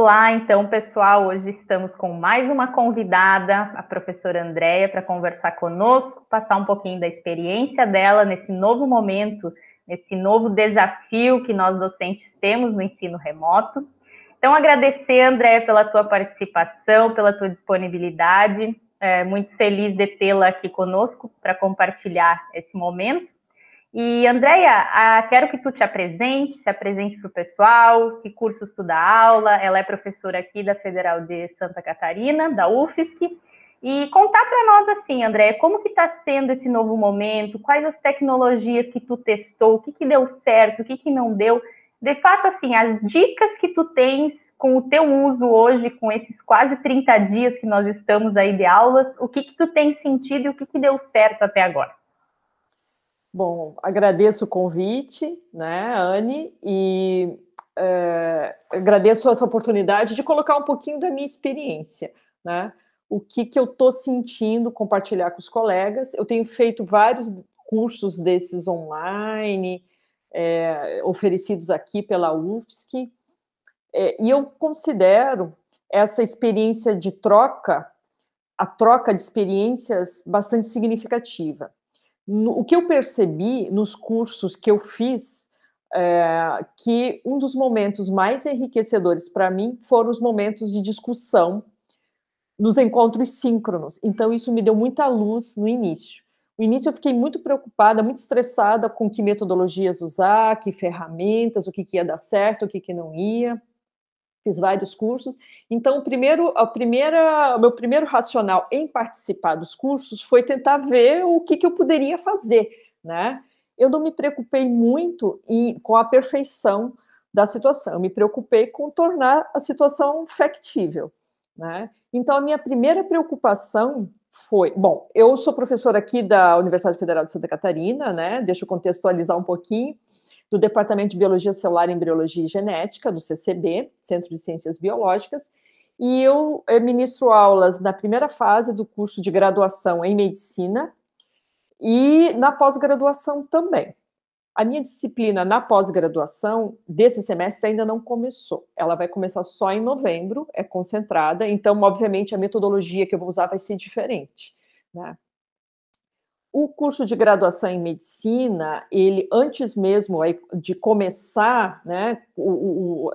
Olá, então, pessoal. Hoje estamos com mais uma convidada, a professora Andréia, para conversar conosco, passar um pouquinho da experiência dela nesse novo momento, nesse novo desafio que nós docentes temos no ensino remoto. Então, agradecer, Andréia, pela tua participação, pela tua disponibilidade. Muito feliz de tê-la aqui conosco para compartilhar esse momento. E, Andréia, quero que tu se apresente para o pessoal, que cursos tu dá aula. Ela é professora aqui da Federal de Santa Catarina, da UFSC, e contar para nós, assim, Andréia, como que está sendo esse novo momento, quais as tecnologias que tu testou, o que que deu certo, o que que não deu. De fato, assim, as dicas que tu tens com o teu uso hoje, com esses quase 30 dias que nós estamos aí de aulas, o que que tu tens sentido e o que que deu certo até agora? Bom, agradeço o convite, né, Anne, e agradeço essa oportunidade de colocar um pouquinho da minha experiência, né? O que eu estou sentindo, compartilhar com os colegas. Eu tenho feito vários cursos desses online, oferecidos aqui pela UFSC, e eu considero essa experiência de troca, a troca de experiências bastante significativa. O que eu percebi nos cursos que eu fiz, que um dos momentos mais enriquecedores para mim foram os momentos de discussão nos encontros síncronos. Então, isso me deu muita luz no início. No início, eu fiquei muito preocupada, muito estressada com que metodologias usar, que ferramentas, o que ia dar certo, o que não ia. Fiz vários cursos. Então, o meu primeiro racional em participar dos cursos foi tentar ver o que eu poderia fazer, né? Eu não me preocupei muito com a perfeição da situação, eu me preocupei com tornar a situação factível, né? Então, a minha primeira preocupação foi... Bom, eu sou professora aqui da Universidade Federal de Santa Catarina, né? Deixa eu contextualizar um pouquinho, do Departamento de Biologia Celular, Embriologia e Genética, do CCB, Centro de Ciências Biológicas, e eu ministro aulas na primeira fase do curso de graduação em Medicina e na pós-graduação também. A minha disciplina na pós-graduação desse semestre ainda não começou. Ela vai começar só em novembro, é concentrada, então, obviamente, a metodologia que eu vou usar vai ser diferente, né? O curso de graduação em medicina, ele, antes mesmo de começar, né,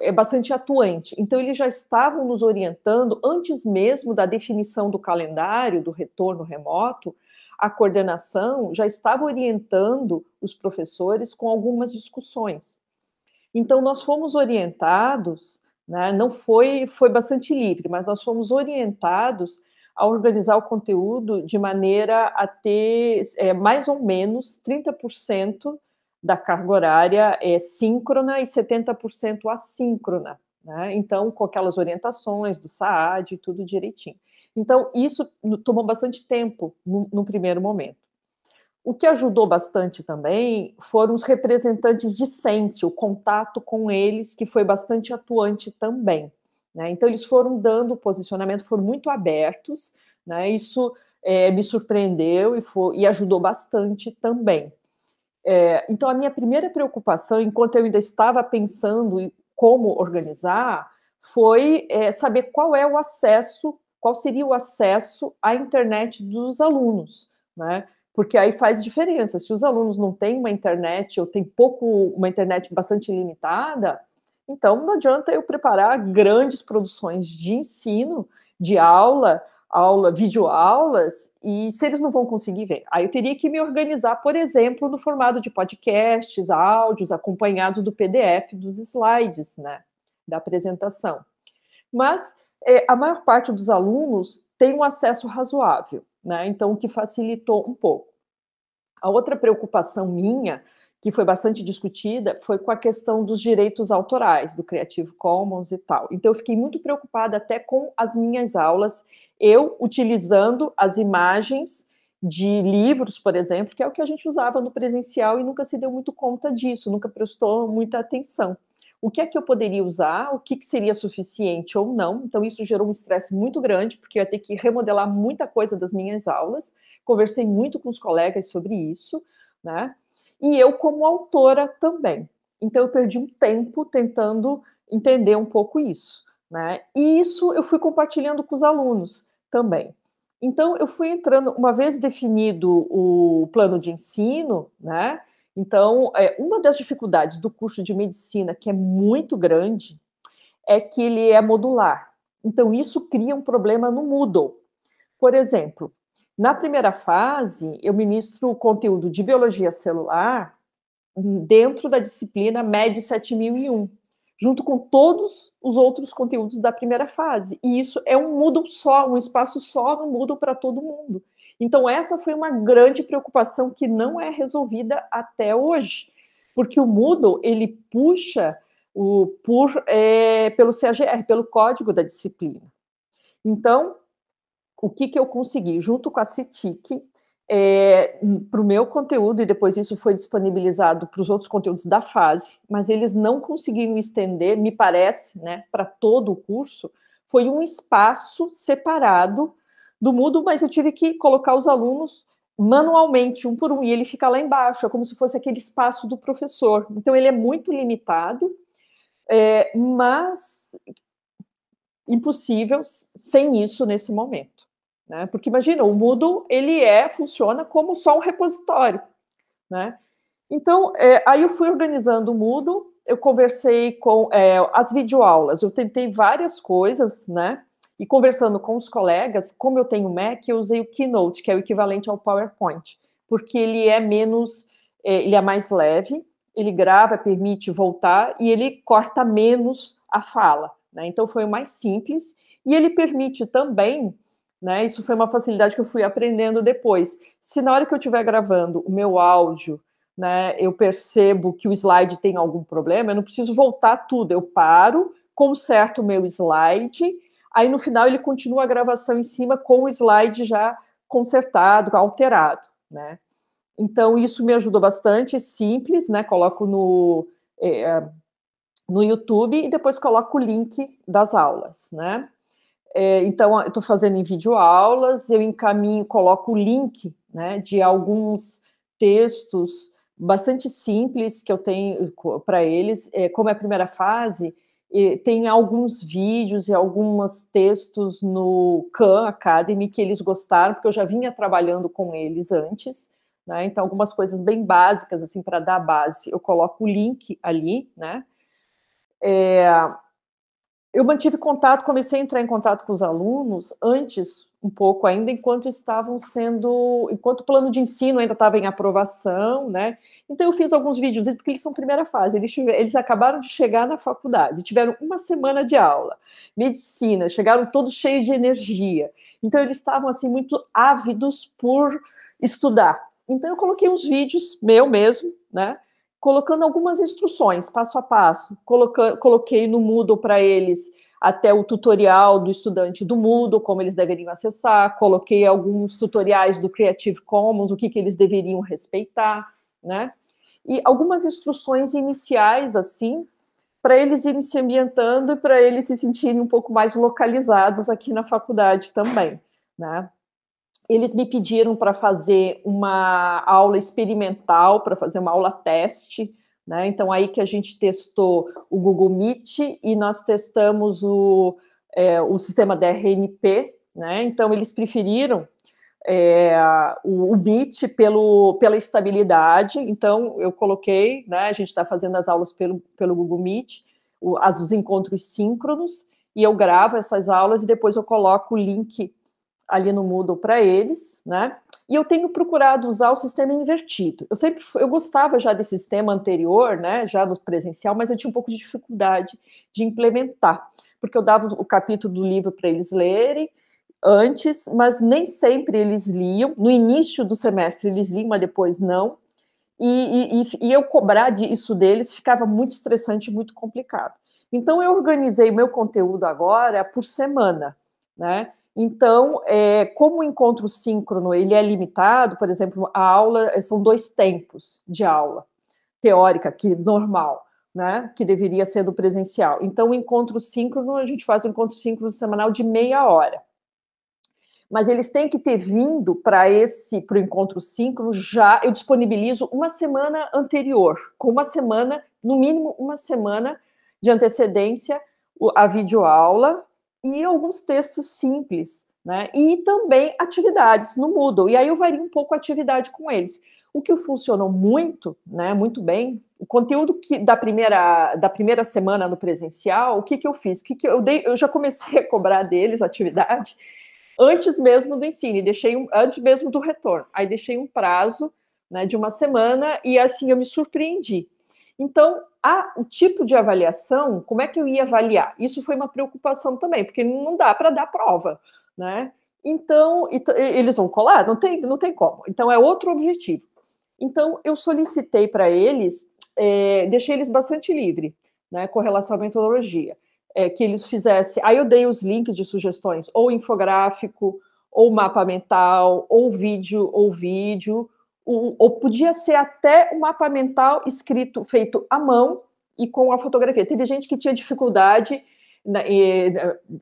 é bastante atuante. Então, eles já estavam nos orientando, antes mesmo da definição do calendário, do retorno remoto, a coordenação já estava orientando os professores com algumas discussões. Então, nós fomos orientados, né, não foi bastante livre, mas nós fomos orientados a organizar o conteúdo de maneira a ter mais ou menos 30% da carga horária síncrona e 70% assíncrona, né? Então, com aquelas orientações do SAAD, tudo direitinho. Então, isso tomou bastante tempo no primeiro momento. O que ajudou bastante também foram os representantes discentes, o contato com eles, que foi bastante atuante também, né? Então, eles foram dando posicionamento, foram muito abertos, né? Isso me surpreendeu e ajudou bastante também. Então, a minha primeira preocupação, enquanto eu ainda estava pensando em como organizar, foi saber qual seria o acesso à internet dos alunos, né? Porque aí faz diferença. Se os alunos não têm uma internet ou têm uma internet bastante limitada, então não adianta eu preparar grandes produções de ensino, de videoaulas, e se eles não vão conseguir ver. Aí eu teria que me organizar, por exemplo, no formato de podcasts, áudios, acompanhados do PDF dos slides, né, da apresentação. Mas a maior parte dos alunos tem um acesso razoável, né? Então, o que facilitou um pouco. A outra preocupação minha, que foi bastante discutida, foi com a questão dos direitos autorais, do Creative Commons e tal. Então, eu fiquei muito preocupada até com as minhas aulas, eu utilizando as imagens de livros, por exemplo, que é o que a gente usava no presencial e nunca se deu muito conta disso, nunca prestou muita atenção. O que é que eu poderia usar, o que seria suficiente ou não. Então, isso gerou um estresse muito grande, porque eu ia ter que remodelar muita coisa das minhas aulas. Conversei muito com os colegas sobre isso, né? E eu, como autora, também. Então, eu perdi um tempo tentando entender um pouco isso, né? E isso eu fui compartilhando com os alunos também. Então, eu fui entrando, uma vez definido o plano de ensino, né? Então, uma das dificuldades do curso de medicina, que é muito grande, é que ele é modular. Então, isso cria um problema no Moodle. Por exemplo, na primeira fase, eu ministro o conteúdo de biologia celular dentro da disciplina MED 7001, junto com todos os outros conteúdos da primeira fase. E isso é um Moodle só, um espaço só no Moodle para todo mundo. Então, essa foi uma grande preocupação que não é resolvida até hoje, porque o Moodle, ele puxa pelo CAGR, pelo código da disciplina. Então, o que eu consegui? Junto com a CITIC, para o meu conteúdo, e depois isso foi disponibilizado para os outros conteúdos da fase, mas eles não conseguiram estender, me parece, né, para todo o curso, foi um espaço separado do Moodle, mas eu tive que colocar os alunos manualmente, um por um, e ele fica lá embaixo, é como se fosse aquele espaço do professor. Então, ele é muito limitado, mas impossível sem isso nesse momento. Né? Porque imagina, o Moodle ele funciona como só um repositório. Né? Então, aí eu fui organizando o Moodle, eu conversei com as videoaulas, eu tentei várias coisas, né? E conversando com os colegas, como eu tenho Mac, eu usei o Keynote, que é o equivalente ao PowerPoint, porque ele é menos, ele é mais leve, ele grava, permite voltar, e ele corta menos a fala. Né? Então, foi o mais simples, e ele permite também, né, isso foi uma facilidade que eu fui aprendendo depois, se na hora que eu estiver gravando o meu áudio, né, eu percebo que o slide tem algum problema, eu não preciso voltar tudo, eu paro, conserto o meu slide, aí no final ele continua a gravação em cima com o slide já consertado, alterado, né? Então, isso me ajudou bastante, simples, né? Coloco no YouTube e depois coloco o link das aulas, né? Então, eu estou fazendo em videoaulas, eu encaminho, coloco o link, né, de alguns textos bastante simples que eu tenho para eles, como é a primeira fase, tem alguns vídeos e alguns textos no Khan Academy que eles gostaram, porque eu já vinha trabalhando com eles antes, né, então algumas coisas bem básicas, assim, para dar base, eu coloco o link ali, né, eu mantive contato, comecei a entrar em contato com os alunos antes, um pouco ainda, enquanto o plano de ensino ainda estava em aprovação, né? Então eu fiz alguns vídeos, porque eles são primeira fase, eles acabaram de chegar na faculdade, tiveram uma semana de aula, medicina, chegaram todos cheios de energia. Então eles estavam, assim, muito ávidos por estudar. Então eu coloquei uns vídeos, meu mesmo, né? Colocando algumas instruções, passo a passo. Coloquei no Moodle para eles até o tutorial do estudante do Moodle, como eles deveriam acessar. Coloquei alguns tutoriais do Creative Commons, o que eles deveriam respeitar, né? E algumas instruções iniciais, assim, para eles irem se ambientando e para eles se sentirem um pouco mais localizados aqui na faculdade também, né? Eles me pediram para fazer uma aula experimental, para fazer uma aula teste, né? Então, aí que a gente testou o Google Meet e nós testamos o sistema DRNP, né? Então, eles preferiram o Meet pela estabilidade. Então, eu coloquei, né? A gente está fazendo as aulas pelo Google Meet, os encontros síncronos, e eu gravo essas aulas e depois eu coloco o link ali no Moodle para eles, né? E eu tenho procurado usar o sistema invertido. Eu gostava já desse sistema anterior, né? Já do presencial, mas eu tinha um pouco de dificuldade de implementar, porque eu dava o capítulo do livro para eles lerem antes, mas nem sempre eles liam. No início do semestre eles liam, mas depois não. E eu cobrar isso deles ficava muito estressante, muito complicado. Então eu organizei meu conteúdo agora por semana, né? Então, como o encontro síncrono ele é limitado, por exemplo, a aula são 2 tempos de aula teórica, que normal, né? Que deveria ser do presencial. Então, o encontro síncrono, a gente faz um encontro síncrono semanal de meia hora. Mas eles têm que ter vindo para o encontro síncrono já, eu disponibilizo uma semana anterior, com uma semana, no mínimo uma semana de antecedência, a videoaula e alguns textos simples, né? E também atividades no Moodle. E aí eu vario um pouco a atividade com eles. O que funcionou muito, né, muito bem, o conteúdo da primeira semana no presencial, o que eu fiz? Eu já comecei a cobrar deles a atividade antes mesmo do ensino, antes mesmo do retorno. Aí deixei um prazo, né, de uma semana e assim eu me surpreendi. Então, o tipo de avaliação, como é que eu ia avaliar? Isso foi uma preocupação também, porque não dá para dar prova, né? Então, eles vão colar? Não tem como. Então, é outro objetivo. Então, eu solicitei para eles, deixei eles bastante livre, né, com relação à metodologia, que eles fizessem. Aí eu dei os links de sugestões, ou infográfico, ou mapa mental, ou vídeo, ou podia ser até um mapa mental feito à mão e com a fotografia. Teve gente que tinha dificuldade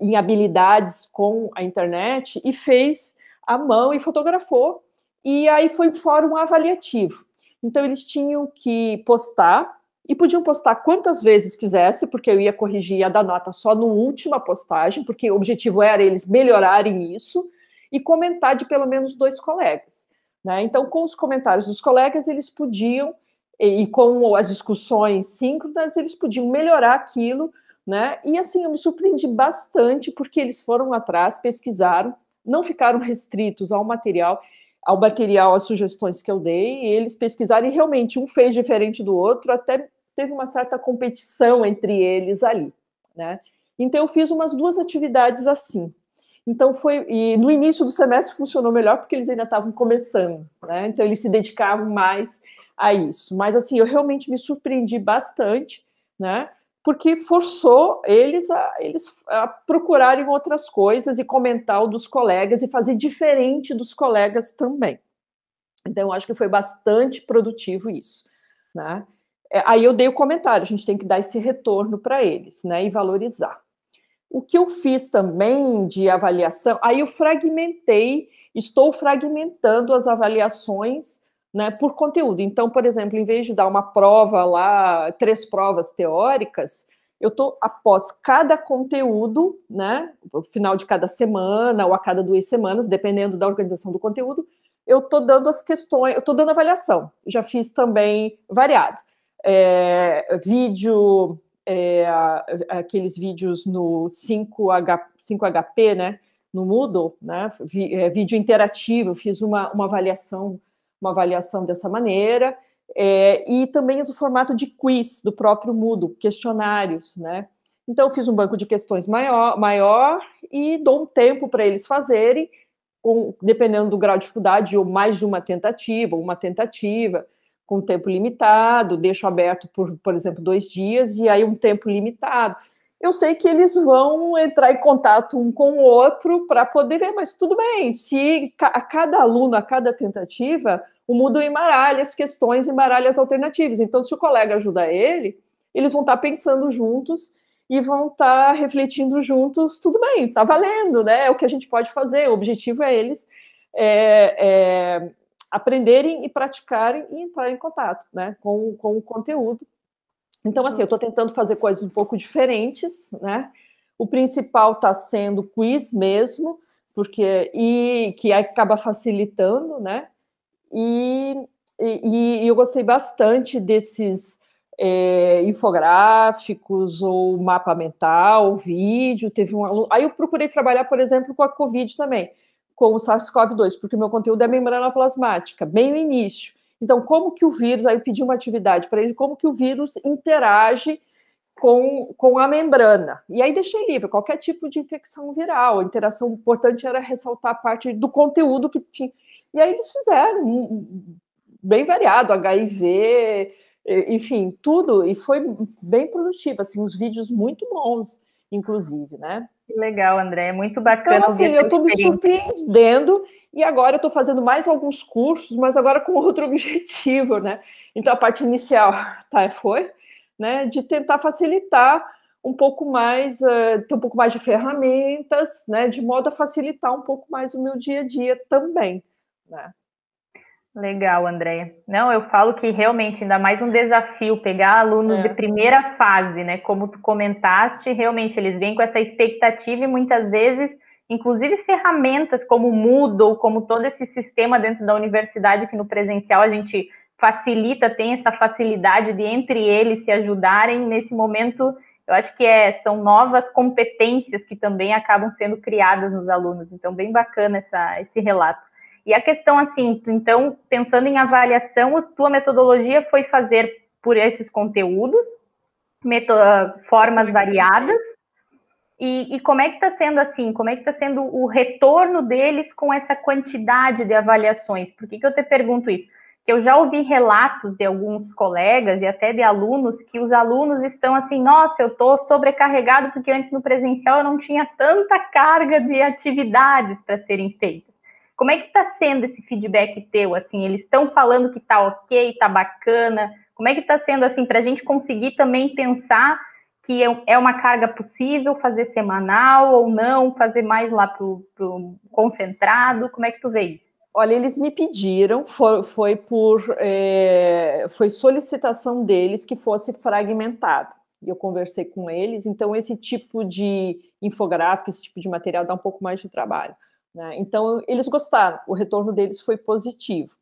em habilidades com a internet e fez à mão e fotografou. E aí foi um fórum avaliativo. Então, eles tinham que postar, e podiam postar quantas vezes quisesse, porque eu ia corrigir, ia dar nota só na última postagem, porque o objetivo era eles melhorarem isso, e comentar de pelo menos 2 colegas. Né? Então, com os comentários dos colegas, eles podiam, e com as discussões síncronas, eles podiam melhorar aquilo, né? E assim, eu me surpreendi bastante, porque eles foram atrás, pesquisaram, não ficaram restritos ao material, às sugestões que eu dei, e eles pesquisaram, e realmente um fez diferente do outro, até teve uma certa competição entre eles ali, né? Então, eu fiz umas 2 atividades assim. Então, e no início do semestre funcionou melhor, porque eles ainda estavam começando, né? Então, eles se dedicavam mais a isso. Mas, assim, eu realmente me surpreendi bastante, né? Porque forçou eles a procurarem outras coisas e comentar o dos colegas e fazer diferente dos colegas também. Então, eu acho que foi bastante produtivo isso, né? Aí eu dei o comentário, a gente tem que dar esse retorno para eles, né? E valorizar. O que eu fiz também de avaliação, aí eu estou fragmentando as avaliações, né, por conteúdo. Então, por exemplo, em vez de dar uma prova lá, 3 provas teóricas, eu estou, após cada conteúdo, né, no final de cada semana ou a cada 2 semanas, dependendo da organização do conteúdo, eu estou dando as questões, eu estou dando avaliação. Já fiz também variado. Vídeo, aqueles vídeos no 5HP, né, no Moodle, né, vídeo interativo, fiz uma avaliação dessa maneira, e também do formato de quiz do próprio Moodle, questionários, né. Então, eu fiz um banco de questões maior e dou um tempo para eles fazerem, dependendo do grau de dificuldade, ou mais de uma tentativa, com tempo limitado, deixo aberto por exemplo, 2 dias, e aí um tempo limitado. Eu sei que eles vão entrar em contato um com o outro para poder ver, mas tudo bem, se a cada aluno, a cada tentativa, o Moodle embaralha as questões, embaralha as alternativas. Então, se o colega ajuda ele, eles vão estar pensando juntos e vão estar refletindo juntos, tudo bem, está valendo, né? É o que a gente pode fazer, o objetivo é eles aprenderem e praticarem e entrar em contato, né, com o conteúdo. Então, assim, eu estou tentando fazer coisas um pouco diferentes, né? O principal está sendo quiz mesmo, que acaba facilitando, né? E eu gostei bastante desses infográficos ou mapa mental, vídeo. Teve um aluno. Aí eu procurei trabalhar, por exemplo, com a Covid também, com o SARS-CoV-2, porque o meu conteúdo é membrana plasmática, bem no início. Então, como que o vírus, aí eu pedi uma atividade para ele, como que o vírus interage com a membrana. E aí deixei livre, qualquer tipo de infecção viral. A interação importante era ressaltar a parte do conteúdo que tinha. E aí eles fizeram bem variado, HIV, enfim, tudo, e foi bem produtivo, assim, uns vídeos muito bons, inclusive, né? Que legal, André, é muito bacana. Então, assim, eu estou me surpreendendo, e agora eu estou fazendo mais alguns cursos, mas agora com outro objetivo, né? Então, a parte inicial, foi, né, de tentar facilitar um pouco mais, ter um pouco mais de ferramentas, né, de modo a facilitar um pouco mais o meu dia a dia também, né? Legal, Andréia. Não, eu falo que realmente ainda mais um desafio pegar alunos de primeira fase, né? Como tu comentaste, realmente eles vêm com essa expectativa e muitas vezes, inclusive ferramentas como o Moodle, como todo esse sistema dentro da universidade que no presencial a gente facilita, tem essa facilidade de entre eles se ajudarem nesse momento. Eu acho que são novas competências que também acabam sendo criadas nos alunos. Então, bem bacana esse relato. E a questão, assim, então, pensando em avaliação, a tua metodologia foi fazer por esses conteúdos, formas variadas, e como é que está sendo assim? Como é que está sendo o retorno deles com essa quantidade de avaliações? Por que eu te pergunto isso? Que eu já ouvi relatos de alguns colegas e até de alunos que os alunos estão assim, nossa, eu estou sobrecarregado porque antes no presencial eu não tinha tanta carga de atividades para serem feitas. Como é que está sendo esse feedback teu? Assim, eles estão falando que está ok, está bacana? Como é que está sendo assim para a gente conseguir também pensar que é uma carga possível fazer semanal ou não, fazer mais lá para o concentrado? Como é que tu vê isso? Olha, eles me pediram, foi solicitação deles que fosse fragmentado. E eu conversei com eles, então esse tipo de infográfico, esse tipo de material dá um pouco mais de trabalho, né? Então, eles gostaram, o retorno deles foi positivo.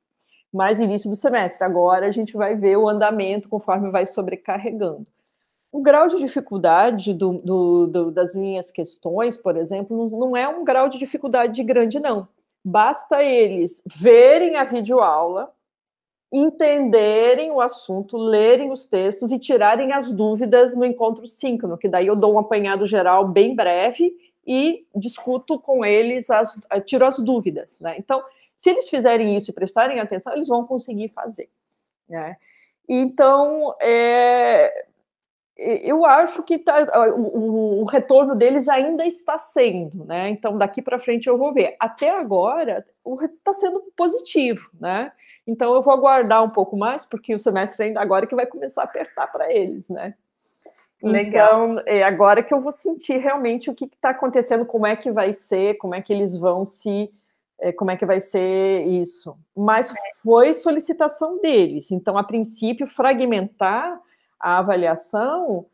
Mas início do semestre, agora a gente vai ver o andamento conforme vai sobrecarregando. O grau de dificuldade das minhas questões, por exemplo, não é um grau de dificuldade grande, não. Basta eles verem a videoaula, entenderem o assunto, lerem os textos e tirarem as dúvidas no encontro síncrono, que daí eu dou um apanhado geral bem breve e discuto com eles, tiro as dúvidas, né? Então, se eles fizerem isso e prestarem atenção, eles vão conseguir fazer, né? Então, eu acho que o retorno deles ainda está sendo, né? Então, daqui para frente eu vou ver. Até agora, está sendo positivo, né? Então, eu vou aguardar um pouco mais, porque o semestre ainda agora que vai começar a apertar para eles, né? Legal. Então, é agora que eu vou sentir realmente o que está acontecendo, como é que vai ser, como é que eles vão como é que vai ser isso. Mas foi solicitação deles. Então, a princípio, fragmentar a avaliação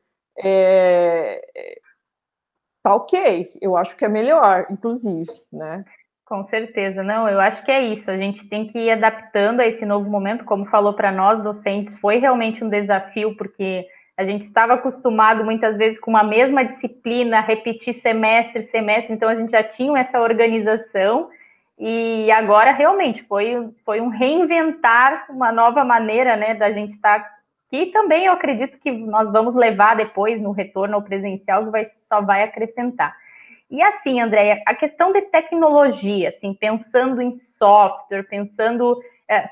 tá ok. Eu acho que é melhor, inclusive, né? Com certeza, não, eu acho que é isso, a gente tem que ir adaptando a esse novo momento, como falou para nós docentes, foi realmente um desafio, porque a gente estava acostumado muitas vezes com uma mesma disciplina, repetir semestre, então a gente já tinha essa organização, e agora realmente foi um reinventar uma nova maneira, né, da gente estar, que também eu acredito que nós vamos levar depois no retorno ao presencial, que só vai acrescentar. E assim, Andréia, a questão de tecnologia, assim, pensando em software, pensando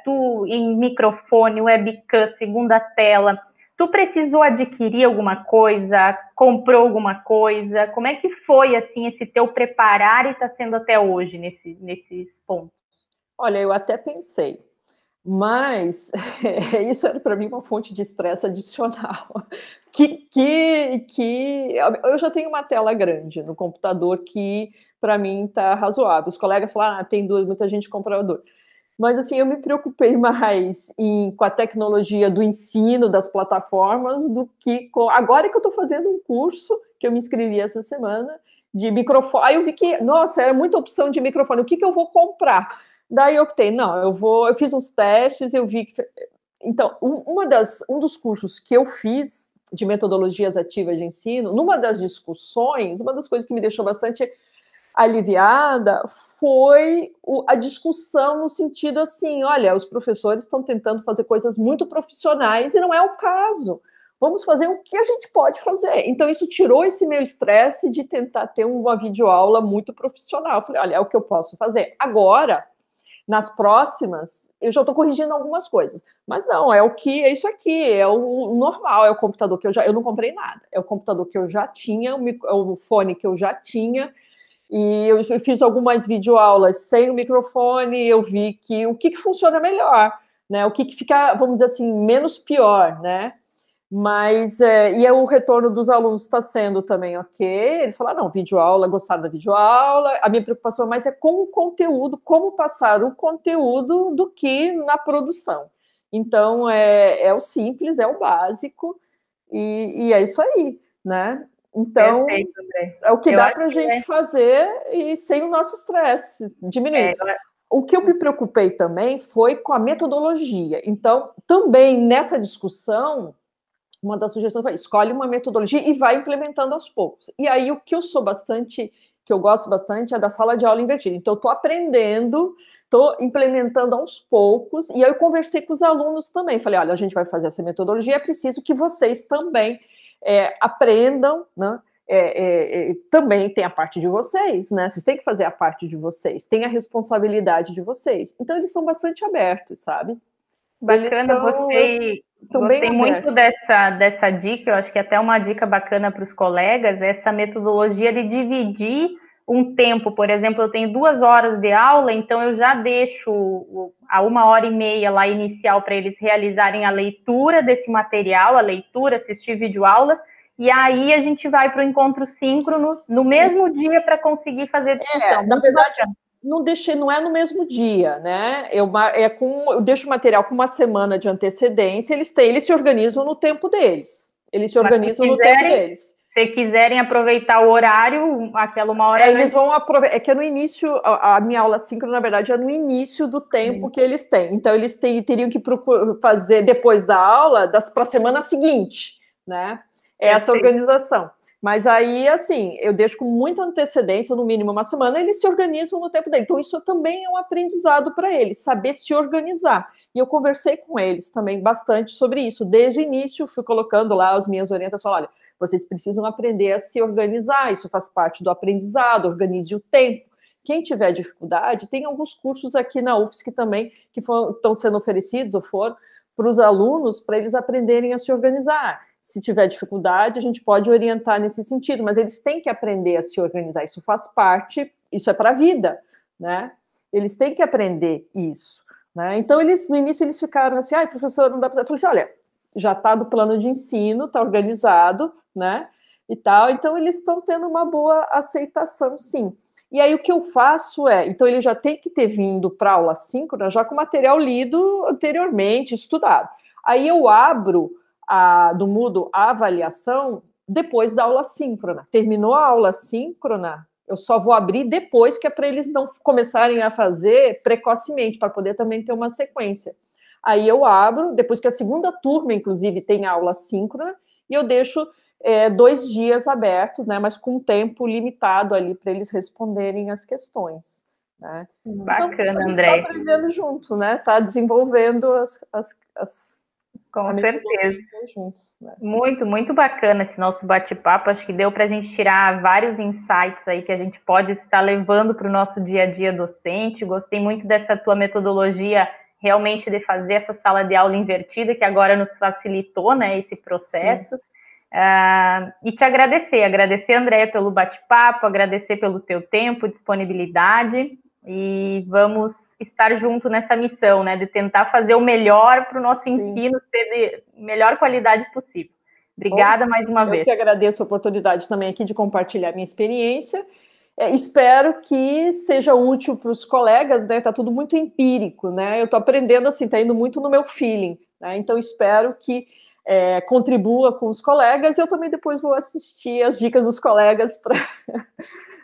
tu em microfone, webcam, segunda tela, tu precisou adquirir alguma coisa, comprou alguma coisa? Como é que foi, assim, esse teu preparar e está sendo até hoje nesses pontos? Olha, eu até pensei, mas isso era para mim uma fonte de estresse adicional. Que eu já tenho uma tela grande no computador que para mim está razoável. Os colegas falaram, tem muita gente comprador. Mas assim, eu me preocupei mais com a tecnologia do ensino das plataformas do que agora que eu estou fazendo um curso que eu me inscrevi essa semana de microfone. Aí eu vi que, nossa, era muita opção de microfone. O que eu vou comprar? Daí eu optei, não, eu fiz uns testes, eu vi que. Então, um dos cursos que eu fiz de metodologias ativas de ensino, numa das discussões, uma das coisas que me deixou bastante aliviada foi a discussão no sentido assim, olha, os professores estão tentando fazer coisas muito profissionais e não é o caso. Vamos fazer o que a gente pode fazer. Então, isso tirou esse meu estresse de tentar ter uma videoaula muito profissional. Eu falei, olha, é o que eu posso fazer. Agora, nas próximas, eu já estou corrigindo algumas coisas. Mas não, é isso aqui, é o normal, é o computador que eu não comprei nada. É o computador que eu já tinha, o fone que eu já tinha, e eu fiz algumas videoaulas sem o microfone, eu vi que o que funciona melhor, né? O que fica, vamos dizer assim, menos pior, né? Mas, e o retorno dos alunos está sendo também ok, eles falaram, não, videoaula, gostaram da videoaula, a minha preocupação mais é com o conteúdo, como passar o conteúdo do que na produção. Então, é o simples, é o básico, e é isso aí, né? Então, Perfeito, André. é o que dá para a gente fazer e sem o nosso estresse, diminuir. O que eu me preocupei também foi com a metodologia. Então, também nessa discussão, uma das sugestões foi, escolhe uma metodologia e vai implementando aos poucos. E aí, o que eu gosto bastante, é da sala de aula invertida. Então, eu estou aprendendo, estou implementando aos poucos, e aí eu conversei com os alunos também. Falei, olha, a gente vai fazer essa metodologia, é preciso que vocês também aprendam, né? Também tem a parte de vocês, né? Vocês têm que fazer a parte de vocês, tem a responsabilidade de vocês. Então, eles estão bastante abertos, sabe? Bacana, gostei muito dessa dica, eu acho que até uma dica bacana para os colegas, essa metodologia de dividir um tempo, por exemplo, eu tenho 2 horas de aula, então eu já deixo a 1h30 lá inicial para eles realizarem a leitura desse material, a leitura, assistir videoaulas, e aí a gente vai para o encontro síncrono no mesmo dia para conseguir fazer a discussão. Na verdade, não é no mesmo dia, né? Eu deixo o material com uma semana de antecedência, eles se organizam no tempo deles. Eles se organizam no tempo deles. Se quiserem aproveitar o horário, aquela 1 hora... Eles vão aproveitar, que é no início, a minha aula síncrona, na verdade, é no início do tempo que eles têm. Então, eles teriam que fazer, depois da aula, para a semana seguinte, né? Essa organização. Mas aí, assim, eu deixo com muita antecedência, no mínimo uma semana, eles se organizam no tempo dele. Então, isso também é um aprendizado para eles, saber se organizar. E eu conversei com eles também bastante sobre isso. Desde o início, fui colocando lá as minhas orientações. Olha, vocês precisam aprender a se organizar, isso faz parte do aprendizado, organize o tempo. Quem tiver dificuldade, tem alguns cursos aqui na UFSC também que estão sendo oferecidos, ou foram, para os alunos, para eles aprenderem a se organizar. Se tiver dificuldade, a gente pode orientar nesse sentido, mas eles têm que aprender a se organizar, isso faz parte, isso é para a vida, né? Eles têm que aprender isso, né? Então, no início, eles ficaram assim, professor, não dá para... Eu falei assim, olha, já está do plano de ensino, está organizado, né? E tal, então eles estão tendo uma boa aceitação, sim. E aí, o que eu faço então ele já tem que ter vindo para a aula síncrona, já com material lido anteriormente, estudado. Aí eu abro do Moodle a avaliação depois da aula síncrona. Terminou a aula síncrona, eu só vou abrir depois, que é para eles não começarem a fazer precocemente, para poder também ter uma sequência. Aí eu abro, depois que a segunda turma, inclusive, tem aula síncrona, e eu deixo 2 dias abertos, né, mas com um tempo limitado ali para eles responderem as questões. Né? Bacana, então, a gente André. Está aprendendo junto, né? Está desenvolvendo Com certeza. Juntos, né? Muito, muito bacana esse nosso bate-papo. Acho que deu para a gente tirar vários insights aí que a gente pode estar levando para o nosso dia a dia docente. Gostei muito dessa tua metodologia realmente de fazer essa sala de aula invertida, que agora nos facilitou, né, esse processo. E te agradecer, Andréia, pelo bate-papo, agradecer pelo teu tempo, disponibilidade, e vamos estar junto nessa missão, né, de tentar fazer o melhor para o nosso ensino ser de melhor qualidade possível. Obrigada mais uma vez. Eu que agradeço a oportunidade também aqui de compartilhar minha experiência. Espero que seja útil para os colegas, né? Está tudo muito empírico, né? Eu estou aprendendo assim, está indo muito no meu feeling, né? Então espero que contribua com os colegas, e eu também depois vou assistir as dicas dos colegas para...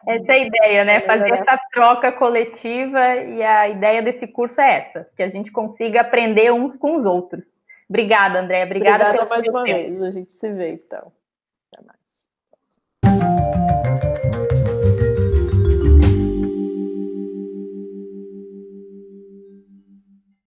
Essa é a ideia, né? Fazer essa troca coletiva, e a ideia desse curso é essa, que a gente consiga aprender uns com os outros. Obrigada, André. Obrigada mais uma vez. A gente se vê, então. Até mais.